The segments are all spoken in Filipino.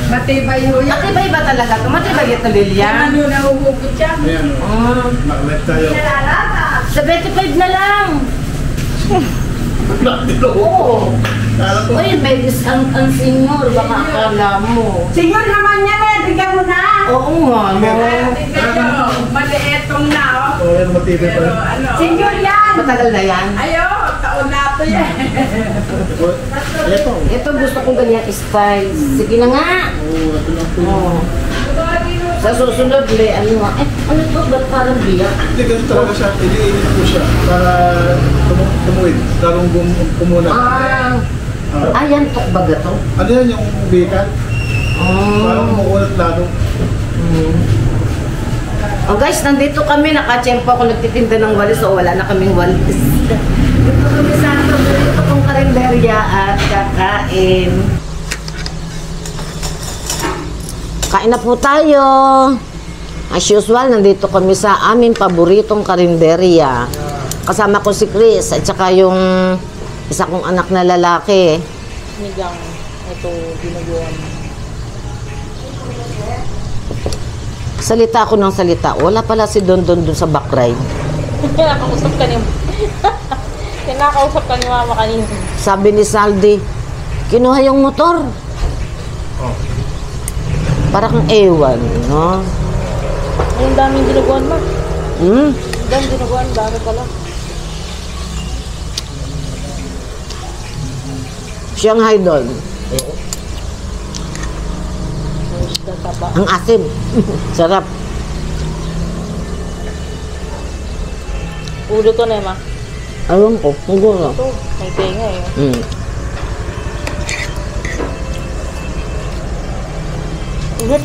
Matibay ho yan. Matibay ba talaga ito? Matibay ito, Lilian? Ano nahuhugot siya? Ayan, maklet tayo. Sa 25 na lang. Oo. Kala ko. Uy, may discount ang senior. Baka akala mo. Senyor naman yan eh, bigyan mo na. Oo nga, no. Tingnan nyo, malietong na oh. Oo, yan matibay pa Pero rin. ano? Senyor yan. Matagal na yan. Ayo, taon na ito yan. Ito. Ito gusto kong ganyan style. Sige na nga. Oo, ito lang po. Oo. Sa susunod, ano nga. Ano ito? Ba't parang biyak? Hindi, ganun talaga siya. Iliinit po siya para tumuwid. Lalong pumunat. Yan, tukbaga to. Ano yan yung bikan? Parang umuunat lalo. Oh guys, nandito kami. Nakachempo ako nagtitinda ng walis. So wala na kaming walis. Dito kami sa paborito kong karinderya at kakain. Kain na po tayo. As usual, nandito kami sa aming paboritong karinderya. Kasama ko si Chris at saka yung isa kong anak na lalaki. Sinigang. Ito, ginagawa mo. Salita ako ng salita. Wala pala si Don dun sa back ride. Kinakausap ka ni Kinakausap ka ni Mama kanina. Sabi ni Saldi, kinuha yung motor. Oh. Para kang ewan, no? Ang daming ginagawa mo. Hmm? Ang daming ginagawa mo. Dami pala. Shanghai doon. Isda taba. Ang asim. Sarap. Ulo to na, Ma. Alam ko, siguro. Ito, may tenga eh. Hmm. Init.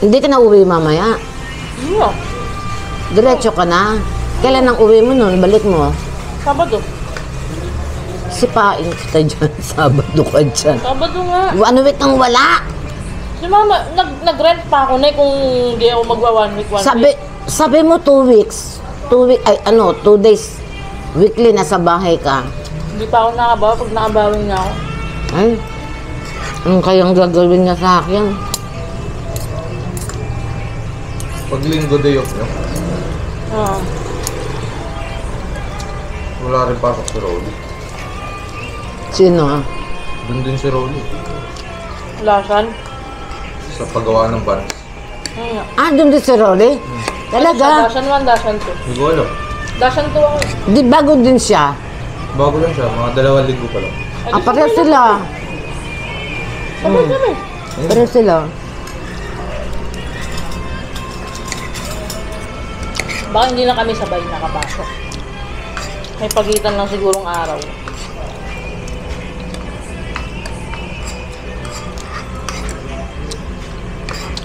Hindi ka na uwi mamaya. Iya. Diretso ka na. Kailan ang uwi mo nun? Balik mo. Sabado. Sipain kita dyan. Sabado ka dyan. Sabado nga. Ano wait nang wala? Si Mama, nag-rent pa ako na kung hindi ako magwa 1 week, 1 week. Sabi mo 2 weeks. 2 week, 2 days. Weekly nasa bahay ka. Hindi pa ako nakabawa pag nakabawi nga ako. Ay, ang kayang gagawin niya sa akin? Pag linggo day off nyo, Oo. wala rin pasok si Rolly. Sino? Doon din si Rolly. Lasan. Sa paggawa ng vans. Doon din si Rolly? Talaga? Dasan 1, Dasan 2. Hindi ko alam. Dasan 2 ako. Di bago din siya. Bago lang siya, mga 2 linggo pa lang. Pareho sila. Sabay kami. Pareho sila. Baka hindi na kami sabay nakapasok. May pagitan lang sigurong araw.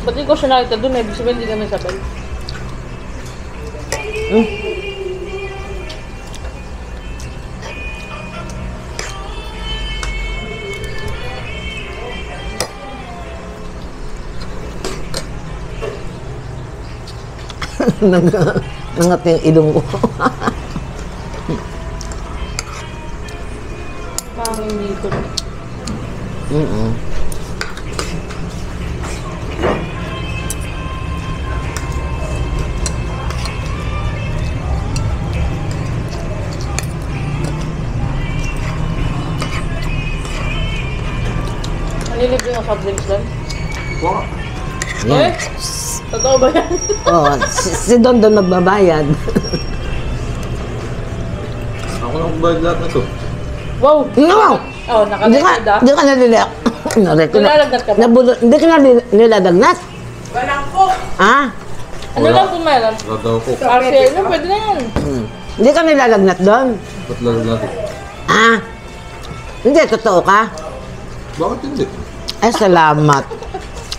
Ba't di ko siya nakita doon? Ibig sabihin hindi kami sabay. Nangat yung ilong ko. Parang hindi ko. Nililibre yung soft drinks doon? Wow! Eh? Totoo ba yan? Si Don magbabayad. Ako na magbayad lahat na to. Wow! No! Oh, naka-record ah. Hindi ka nalilag. Nilalagnat ka ba? Hindi ka nilalagnat. Walang cook. Ano lang kung meron? Gagaw ko. RCL na, pwede na yan. Hindi ka nilalagnat doon. Ba't lalo natin? Hindi, totoo ka. Bakit hindi? Ay, salamat.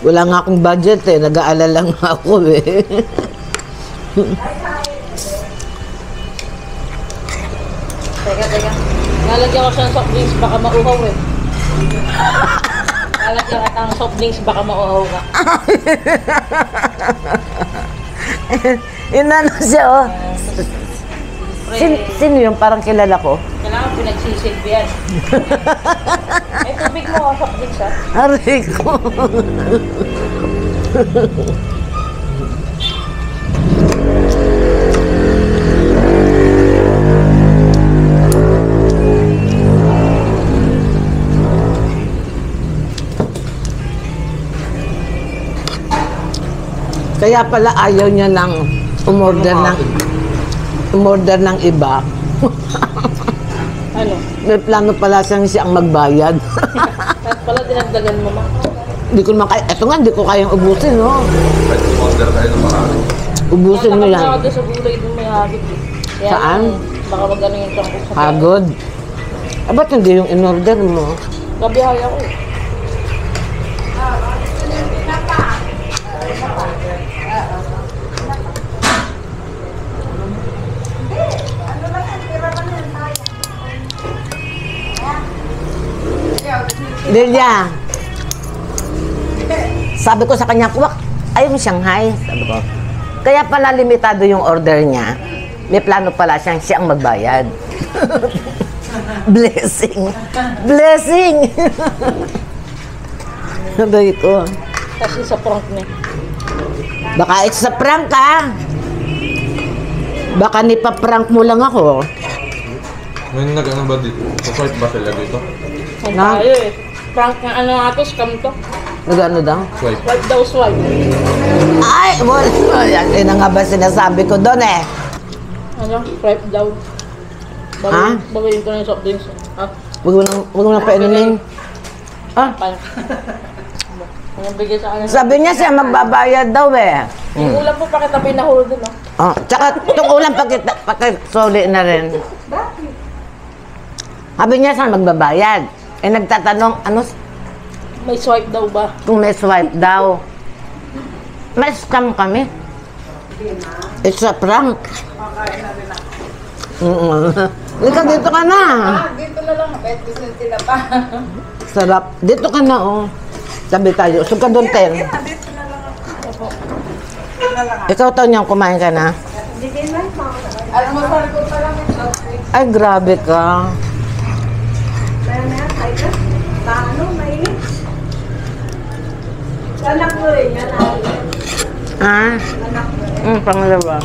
Wala nga akong budget eh. Nag-aalala nga ako eh. Teka. Nalagyan ko siya ng soft drinks, baka mauhaw eh. Lalagyan ka ng soft drinks, baka mauhaw ka. Inano siya, oh. Sino yung parang kilala ko? Kailangan pinagsisilbihan. May tubig mo, soft drinks ha. Aray ko. Kaya pala ayaw niya ng umorder ng iba. Ano? May plano pala siyang magbayad. At pala dinagdagan mo ma. Hindi ko naman kaya. Eto nga, hindi ko kayang ubusin, no? Pwede order kayo ng marami. Ubusin mo yan. Nakakagod sa gulay doon may hagod eh. Kaya Saan? baka wag ano yung tangkot sa Hagod. Eh, ba't hindi yung in-order mo? Gabihay ako eh. Delia, sabi ko sa kanya, kuwak, ayaw mo Shanghai. Sabi ko, kaya pala limitado yung order niya. May plano pala siyang magbayad. Blessing. Blessing. Sabi ko, Kasi sa prank niya. baka it's a prank ka. Baka nipaprank mo lang ako. May nag-ano ba dito? Sa-swipe ba sila dito? Ang Na? tayo eh. Prank nga ano nga to, scam to. Nagano daw? Swipe. Swipe daw swipe. Ay, wala. Yan na nga ba sinasabi ko doon eh. Ano? Swipe daw. Ha? Babayin ko na yung soft drinks. Ha? Huwag mo nang painumin. Ah, Paano? Ang bigay sa akin. sabi niya siya magbabayad daw eh. Yung ulam po pakitabi na huro dun ah. Oh, tsaka itong ulam pakisoli na rin. Sabi niya saan magbabayad. Eh nagtatanong, ano, May swipe daw ba? kung may swipe daw. May scam kami. It's a prank. Lika, dito ka na. Dito na lang. Bet gusto sila pa. Sarap. Dito ka na, oh. Sabi tayo. Sug ka doon, Ten. Dito na lang ako. Ikaw, Tonyang, kumain ka na. Almusal ko pa lang yung soft drinks. Ay, grabe ka. Kaya na yan, ay ka. Paano, mainit. Anak mo rin yan, Ah? anak mo rin. Pangalawa.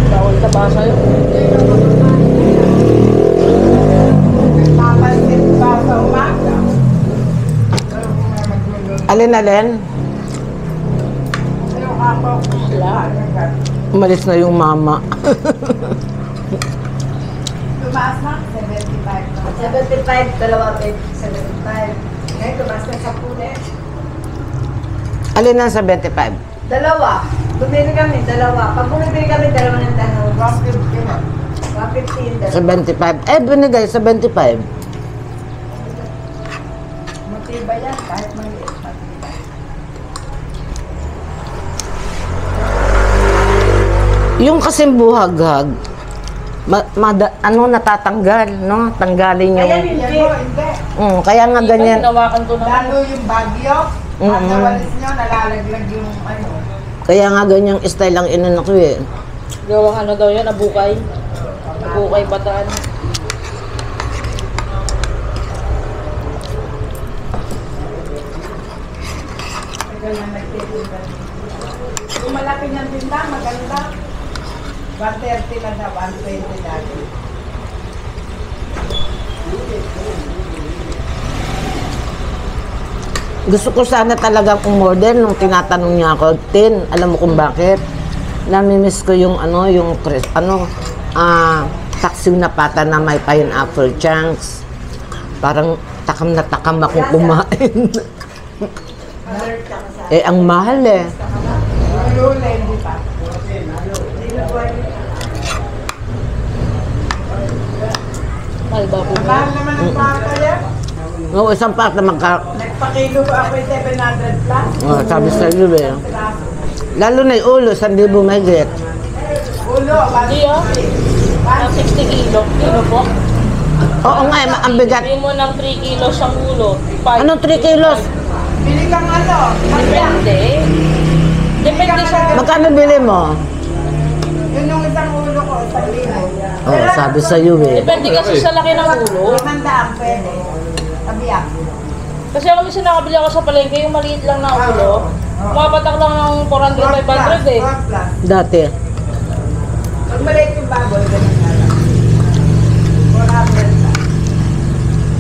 Bawal ka ba sa'yo? Papansin pa sa umaga. Alin-alin? Yung ako, Sila. Umalis na yung mama. tumaas na, 75. 75, dalawa, 75. Ngayon, tumaas na 10 ulit. Alin ang 75? Dalawa. Bumili kami, dalawa. Pag bumili kami, dalawa ng dalawa. 150 na. 150 dalawa. 75. Eh, binigay 75. Matibay yan, kahit maliit. Matibay. Yung kasing buhaghag, natatanggal, no? Tanggalin yung... Ayan, hindi. Kaya nga ganyan. Hinawakan ko na. Lalo yung bagyo, at nawalis nyo, nalalaglag yung ano. Kaya nga ganyang style ang inano ko eh. Gawang ano daw yan, abukay. Abukay bataan. Yung malaki niyang tinda, maganda. 130 na daw, 120 dati. Gusto ko sana talagang umorder nung tinatanong niya ako, Tin, alam mo kung bakit? Namimiss ko yung taksiw na pata na may pineapple chunks. Parang takam na takam akong kumain. Eh, ang mahal eh. Lule, hindi pa. Mahal ba po? Mahal naman ang pata yan. No, isang pata Nagpakilo ako 700 plus. sabi sa iyo eh. Lalo na yung ulo, 1,000 mahigit. ulo, Hindi ah. Ang 60 kilo. Kilo po. Oo nga, ang bigat. Bili mo ng 3 kilos ang ulo. Anong 3 kilos? Bili kang ano, Depende. Depende sa... Magkano bili mo? yun yung isang ulo ko, isang libo. Oh, sabi sa iyo eh. Depende kasi sa laki ng ulo. 500 pwede. Tabiyak. Kasi ako minsan nakabili ako sa palengke, yung maliit lang na ulo. Mapatak lang ng 400-500 eh. Dati. Pag maliit yung baboy, ganun na lang. 400 na.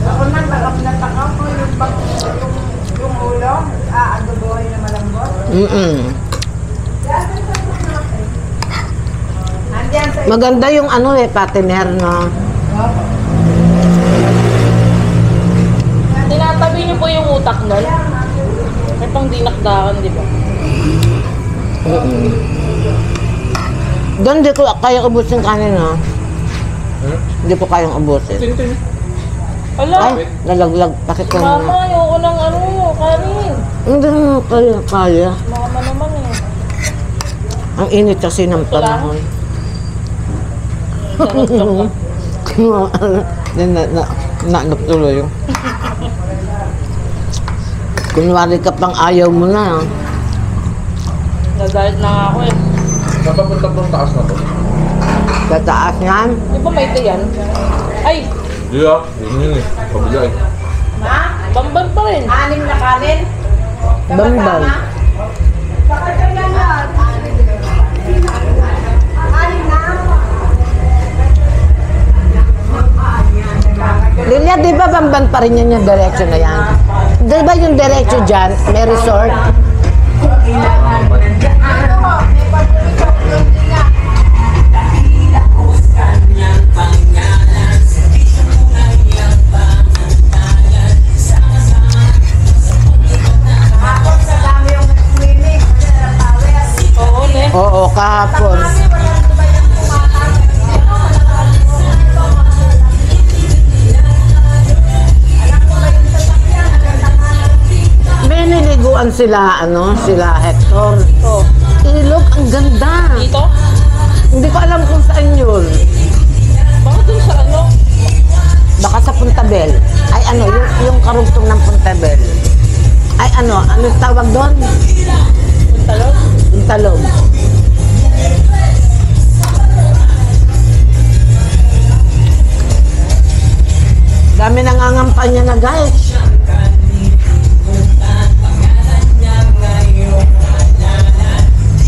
Ako man, takap na takap ko yung ulo, adoboy na malambot. Andiyan sa Maganda yung ano eh, patiner, no? Tinatabi niyo po yung utak nun. May pang dinakdakan, di ba? Doon di ko kaya ubusin kanin, no? Hindi ko kayang ubusin. Tintin. Ala, Ay, nalaglag. Bakit ko mama, ayoko ng ano, kanin. Hindi mo kaya. Mama naman eh. Ang init kasi ng panahon. Charot-charot lang. Naanap tuloy yung. Kunwari ka pang ayaw mo na. Nagalit na nga ako eh. Napapunta pong taas na to. Tataas yan. Di ba may yan? Ay, Di ah, yun eh. Pabila eh. Ma? bamban pa rin. 6 na kanin? Bambang. Saka kailan na? 6 na? Lilia, di ba bamban pa rin yan yung diretso na yan? Di ba yung diretso dyan, may resort? Ano? May pagpulisok yung niya. Kahapon sa dami yung swimming. Oo, ne. Oo, kahapon. May niliguan sila, sila Hector. Oh. Ilog, ang ganda. Dito? Hindi ko alam kung saan yun. Baka dun sa ano? Baka sa Puntabel. Ay yung karugtong ng Puntabel. Ay ano tawag doon? Talog? Puntalog. Dami nangangampanya na guys.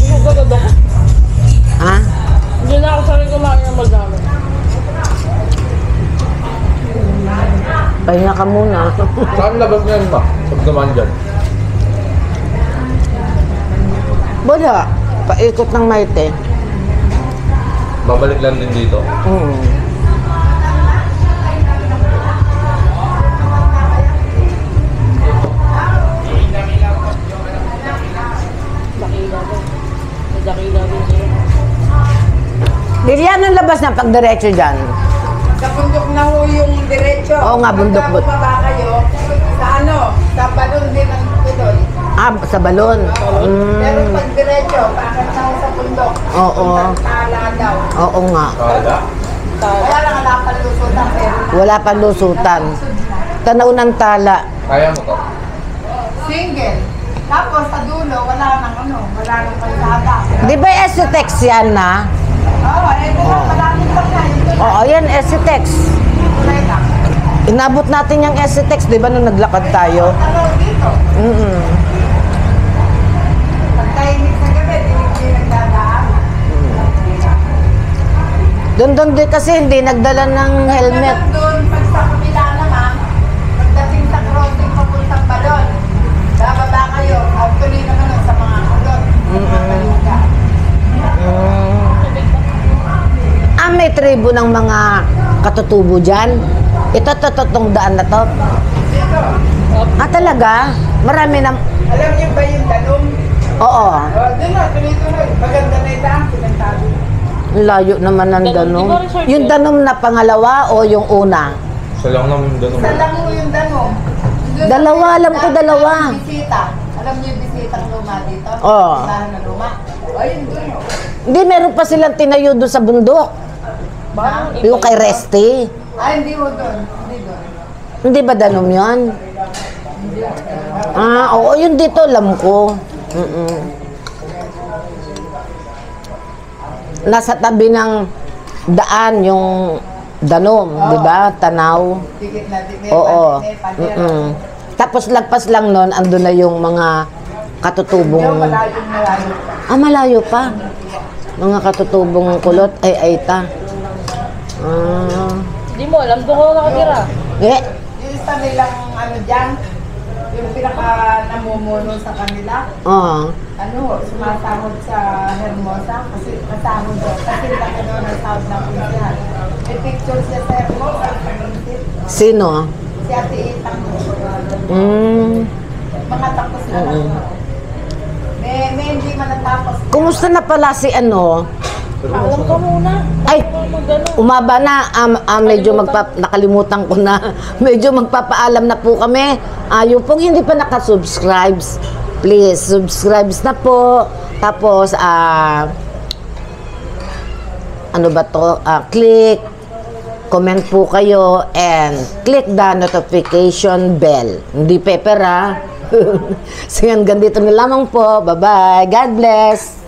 Ano ba ba? Ha? Hindi na ako sanay kumain ng magdami. Pahinga ka muna. Saan labas na yan ba? Pag naman dyan. Wala. Paikot ng Maite. Babalik lang din dito. Dakila ba? May dakila din siya. Lilian, ang labas na pag diretso dyan. Sa bundok na ho yung diretso. Oo nga, bundok. Pagka bumaba kayo, sa balon din ang tuloy. Ah, sa balon. Pero pag diretso, bakit na ho sa bundok? Oo. Puntang Tala daw. Oo nga. Kala? Kaya lang wala pang lusutan pero Wala pa lusutan. Tanaw ng tala. Kaya mo to? single. Tapos sa dulo, wala nang kalsada. Di ba STEX yan na? Oo, ito lang, malamig pa na. Ito lang, Oo, yan STEX. kulay lang. Inabot natin yung STEX, di ba, nung naglakad tayo? Ano dito? Pag tahimik sa gabi, hindi nagdadaan. Doon din kasi hindi nagdala ng helmet. Doon, pag sa kabila naman, pagdating sa crossing papuntang balon, bababa kayo, actually naman sa mga kulot, sa mga kaluga. Ah, may tribo ng mga katutubo dyan. Ito, totong daan na to. Dito, Ah, talaga? Marami na... alam niyo ba yung danong? Oo. Doon na, tuloy-tuloy. Maganda na ito, pinagtabi. Ang layo naman ng Danom, danom. di ba resort Yung yun? danom na pangalawa o yung una? Sa lang naman doon. Isa lang mo yung danong. Doon sa- Dalawa, alam ko dalawa. Bisita. Alam niyo yung bisitang luma dito? Oo. Bahan na luma. O, yun doon. Hindi, meron pa silang tinayo doon sa bundok. Baka Yung kay Resty. Ay, hindi mo doon. Hindi doon. Hindi ba danom yun? Ah, oo, yun dito, alam ko. Nasa tabi ng daan yung danom, di ba? Tanaw. Dikit na, dikit. Oo. Panera. Tapos lagpas lang nun, andun na yung mga katutubong... Yung malayo. Ah, malayo pa. Mga katutubong kulot ay ta. Ah. Hindi mo alam, doon ko nakatira. Eh, Yung isa nilang ano dyan, yung pinaka namumuno sa kanila, oh. ano, sumasahod sa Hermosa kasi masahod doon. Kasi laki doon ang sahod ng pinsihan. May picture siya sa Hermosa, sa Minsit. Sino? Si Ate Itang. Mga tapos na lang. May hindi man natapos. Kumusta na pala si ano? Alam ka muna. Ay, Magano. umaba na. Medyo nakalimutan ko na. Medyo magpapaalam na po kami. Yung pong hindi pa nakasubscribes, please, subscribe na po. Tapos, ano ba to? Click, comment po kayo, and click the notification bell. Hindi pepper, ha? So yan, ganito na lamang po. Bye-bye. God bless.